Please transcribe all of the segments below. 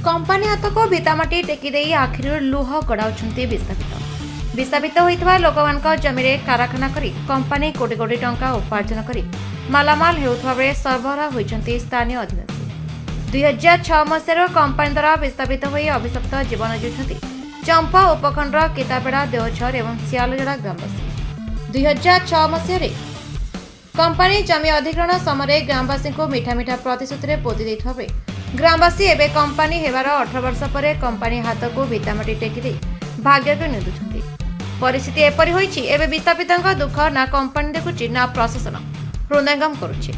Company हाथ को भितामाटी टेकी आखिर लुह गड़ाउछंती विस्थापित होइतबा लोकमानक जमीरे कारखाना करी कंपानी कोटी कोटी टंका उपार्जन करी मालामाल हेउथबा बेले सरबराह होइछंती स्थानीय अधिवासी। 2006 मसीहार कंपानी द्वारा विस्थापित होई अभिशप्त जीवन जीउछंती चंपा उपखंड केतापेड़ा देवझर एवं सियालजड़ा ग्रामवासी। 2006 मसीह कंपानी जमी अधिग्रहण समय ग्रामवासी को मिठा मिठा प्रतिश्रुति पोति देइथबा बेले ग्रामवासी एवं कंपानी हेबार 18 वर्ष पर कंपानी हाथ को भितामाटी टेकी भाग्य को निदुछंती। परिस्थिति एपरि होइछि एबे विस्थापितक दुख ना कंपानी देखुछि ना प्रशासन हृदयंगम करुछि।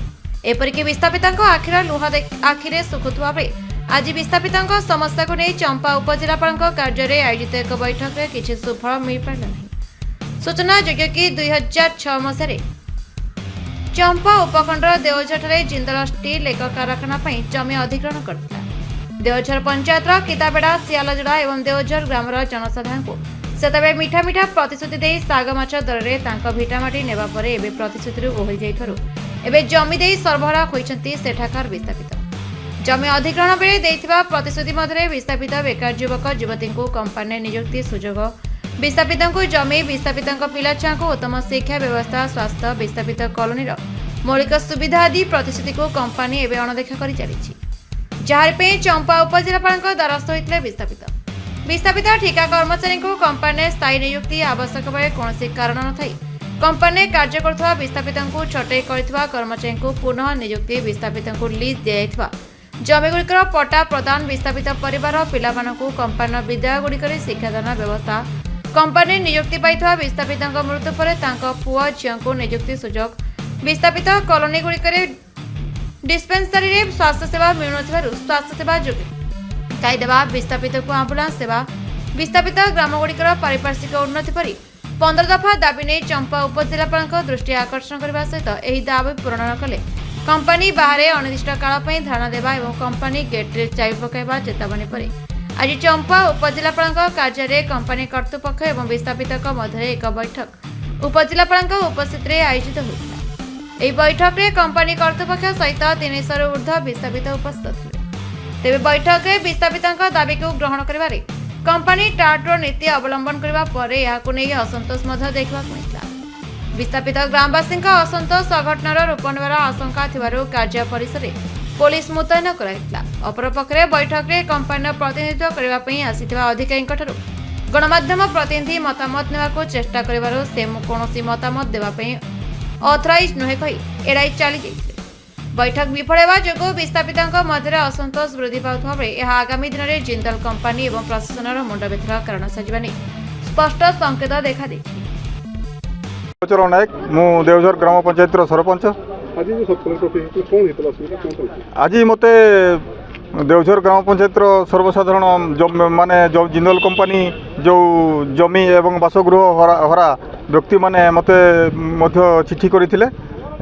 एपरिक विस्थापितक आखिर लुह आखिरे सुखुथुवा बेले आज विस्थापितक समस्या को नहीं चंपा उपजिलापाल कार्य में आयोजित एक बैठक में किसी सुफल मिल पारा नहीं। सूचना योग्य कि 2006 मसीह चंपा उपखंड देवझर जिंदल स्टील एक कारखाना जमी अधिग्रहण करथिला। देवझर पंचायत किताबेड़ा सियालजड़ा एवं देवझर ग्रामर जनसाधारण को सेतबे मिठा मिठा प्रतिश्रुति दे साग माछ दर में भिटामाटी नेबा परे एबे प्रतिश्रुति ओहली जाइथारु एबे जमी दे सरबराह होइछंती सेठाकार विस्थापित। जमी अधिग्रहण बेले देइथिबा प्रतिश्रुति मध्य विस्थापित बेकार युवक युवती को कंपानी नियुक्ति सुजोग विस्थापित जमी विस्थापित पिला छुआ को उत्तम शिक्षा व्यवस्था स्वास्थ्य विस्थापित कॉलोनी मौलिक सुविधा आदि प्रतिश्रुति को कंपानी एवं अणदेखा कर चली जार चंपा उपजिलापाल द्वारस्थ होते विस्थापित ठिका कर्मचारी को कंपानी स्थायी नियुक्ति आवश्यक बेले कौन कारण न कंपानी कार्य करुवा विस्थापित छटई कर कर्मचारी को पुनः नियुक्ति विस्थापित लीज दिया जमीगुड़िकर पट्टा प्रदान विस्थापित परिवार पिला कंपानी विद्यालयगुड़िक शिक्षादान व्यवस्था कंपानी नियुक्ति पाइथवा विस्थापित मृत्यु पर पुआ झील को नियुक्ति सुजोग विस्थापित कॉलोनी गुड़िक डिस्पेंसरी रे स्वास्थ्य सेवा मिलुनथिबारु स्वास्थ्य सेवा जोगाइदेवा विस्थापित को आंबुलांस सेवा विस्थापित ग्रामगुड़िकर पारिपार्श्विक उन्नति परि 15 दफा दाबी नहीं चंपा उपजिलापाल दृष्टि आकर्षण करने सहित यह दाबी पूरण न कले कंपानी बाहर अनिर्दिष्ट काल धारणा देवा और कंपानी गेट्रे चाबी पकाइबा चेतावनी पर आज चंपा उपजिलापाल कार्य में कंपानी कर्तृपक्ष और विस्थापित मध्य एक बैठक उपजिलापाल उपस्थित आयोजित होता। यह बैठक में कंपानी कर्तृपक्ष सहित 300 ऊर्ध्व विस्थापित उपस्थित थे। तेज बैठक में विस्थापित दाबी को ग्रहण कर कंपानी टाटो नीति अवलंबन करने असंतोष देखा मिलता। विस्थापित ग्रामवासी असंतोष अघटनार रूप नेबार आशंका थिबारु कार्य परिसर पुलिस मुतयन कराइतला। अपरपक्षे बैठक में कंपानी प्रतिनिधित्व करने आसिथिबा अधिकारी गणमाध्यम प्रतिनिधि मतामत नेबाको चेष्टा करिबारु से कौनसी मतामत देवाई ऑथराइज नुहे कही एड़ाई चली जाइए। बैठक विफल होगा जो विस्थापित मध्य असंतोष वृद्धि पाउथबा बेले यह आगामी दिन में जिंदल कंपानी और प्रशासन मुंड बेथर कारण साजिबा नहीं स्पष्ट संकेत देखा देछि। नायक मु देवझर ग्राम पंचायत सरपंच आज मते देवझर ग्राम पंचायत सर्वसाधारण माने जो जिंदल कंपानी जो जमी एवं बासगृह हरा व्यक्ति माने मते चिठी करथिले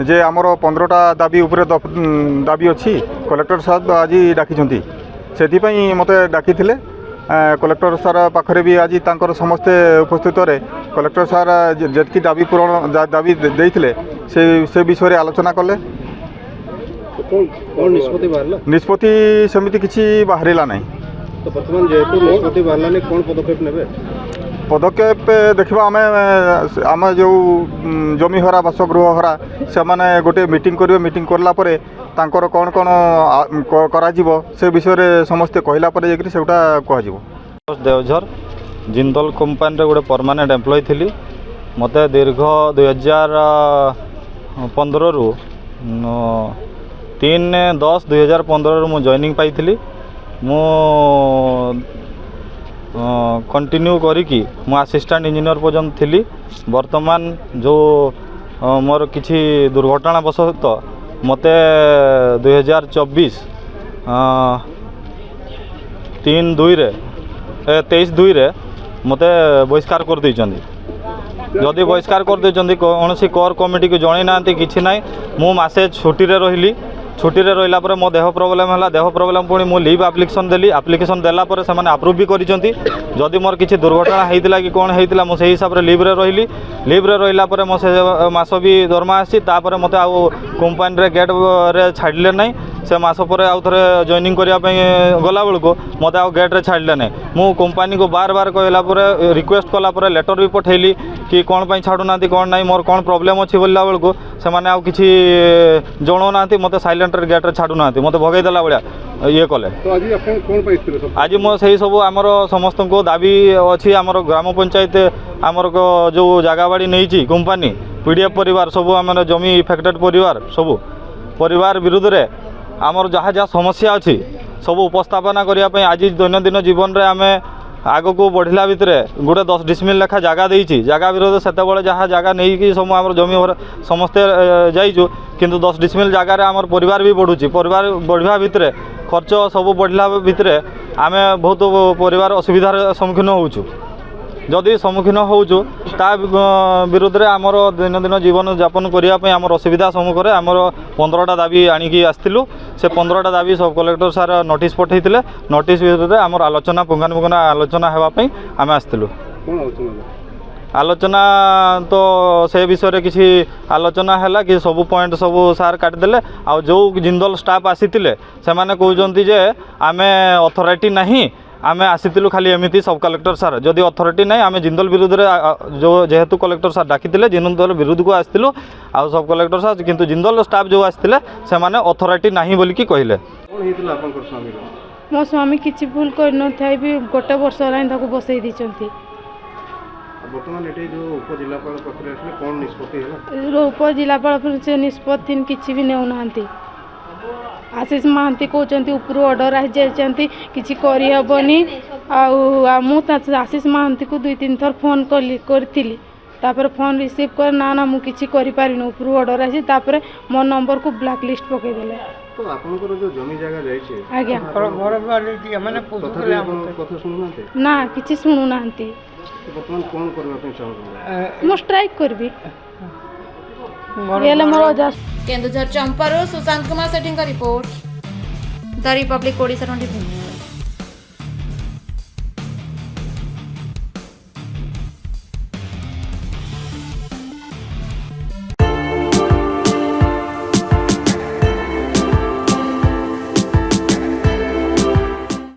जे आमर 15टा दाबी उपरे दाबी अच्छी कलेक्टर साहब आज डाकी से मते डाकी कलेक्टर सार पाखरे भी आज तांकर समस्ते उपस्थित रे कलेक्टर सार जेतकी दाबी पूरण दाबी देइथिले से विषय आलोचना कले। निष्पत्ति सेमिति किछि बाहरिला नहीं। तो वर्तमान जेहेतु निष्पत्ति बाहरला नहीं कौन पदक्षेप नेबे? पदक्षेप देखा आम जो जमी हरा बासगृह हरा से माने गोटे मीटिंग करेंगे मीटिंग करला परे तांकर कौन कौन करा जीवो से विषय रे समस्ते कहला परे जेकरी सेटा कह जीवो। देवझर जिंदल कंपानी रे गोटे परमानेंट एम्प्लॉय थिली मते दीर्घ 2015 रु 3/10/2015 रु मु जॉइनिंग पाइथिली। मु कंटिन्यू करिकी मु असिस्टेंट इंजीनियर पर्यंत थी। वर्तमान जो मोर किसी दुर्घटना वशत मते 2024 23/2 रे मते बहिष्कार कर देइचंदी। जदि बहिष्कार कर देइचंदी कौन सी कोर कमिटी को जणै नांती किछि नाइ। मु मासे छुट्टी रे रहिली छुट्टी रे रहिला परे मो देह प्रोब्लेम हला देह प्रोब्लेम पुणी मु लीव एप्लिकेशन देली एप्लिकेशन देला परे से माने अप्रूव भी करिसंती। जदि मोर किछि दुर्घटना हेइतिला कि कोन हेइतिला मो सेही हिसाब रे लीव रे रहिला परे मो से मास भी दरमा आसी तापरे मते आ कंपानी रे गेट रे छाडले नै से मास पर आउ थे जॉइनिंग करने गला बेलू मत आउ गेट्रे छाड़े ना मु कंपनी को बार बार कहला रिक्वेस्ट कलापर लेटर भी पठेली कि कौन पर छाड़ूना कौन ना मोर कौन प्रोब्लेम अच्छी बोलला बेलू से किसी जनाऊना मत साइलेंट गेट्रे छाड़ूना मत भगेदेला भाया ये कले तो आज आपण कोन पे आइथिले सब आज मो से सब आमर समस्त को दाबी अच्छी आमर ग्राम पंचायत आमर जो जगह बाड़ी नहीं कंपनी पीडीएफ परिवार सब आम जमी इफेक्टेड परिवार सब परिवार विरुद्ध रे आमर जहाँ जहाँ समस्या अच्छी सब उपस्थापना करने आज दैनंदिन जीवन में आम आग को बढ़ला भितर गोटे 10 डिसमिल लेखा जगह देती जगह विरोध से जहाँ जगह नहीं कि सब आम जमी समस्ते जाइचु किंतु 10 डिसमिल जगार आम परिवार भी बढ़ुची परिवार बढ़ा भितर खर्च सब बढ़ला भितर आम बहुत परिवार असुविधार सम्मुखीन होचु जदि सम्मुखीन होचु ता विरुद्ध रे आमर दैनंदिन जीवन यापन करने आमर असुविधा सम्मुखें आमर 15टा दाबी आणिकी आसलु से 15टा दाबी सब कलेक्टर सार नोटिस पठेइथिले नोटिस विरुद्ध आमर आलोचना पुंगानुपुंगान आलोचना हेबापई आम आसलु कोन आलोचना आलोचना तो से विषय किसी आलोचना है कि सब पॉइंट सब सार काटिदेले आ जो जिंदल स्टाफ आसीतिले से माने कहउजंती जे आमे अथॉरिटी नहीं आमे आसीतिलु खाली एमिति सब कलेक्टर सार जदि अथॉरिटी नहीं आमे जिंदल विरुद्ध रे जो जेहेतु कलेक्टर सार डाकितिले जिंदल विरुद्ध को आसीतिलु आ सब कलेक्टर सार किंतु जिंदल स्टाफ जो आसीतिले से माने अथॉरिटी नहीं बोली कि कहिले कोन हेतिला आपण कर स्वामी मो स्वामी किछि भूल कर न थाई भी गोटे वर्ष लाइन ताको बसई दिचंती वर्तमान एटे जो उपजिल्लापाल पाखरे आसले कोन निष्पत्ति हैला उप जिलापाल से निष्पत्ति किछि भी नेउ नांती आशीष महांती कहते उपरू ऑर्डर आई जाती किसी करहबनी आशीष महांती को 2-3 थर फोन करी तापर फोन रिसीव कर ना मुझे किसी करें उपरू ऑर्डर आई मो नंबर को ब्लैक लिस्ट पकईदे तो आपनकर जो जमी जगह जाइछे आज्ञा कथा सुनुनाते ना किसी शुणुना वर्तमान कोन करबा पे चाहबो मो स्ट्राइक करबी केन्दुझर चंपारू सुशांत कुमार सेठी का रिपोर्ट द रिपब्लिक ओडिशा 24।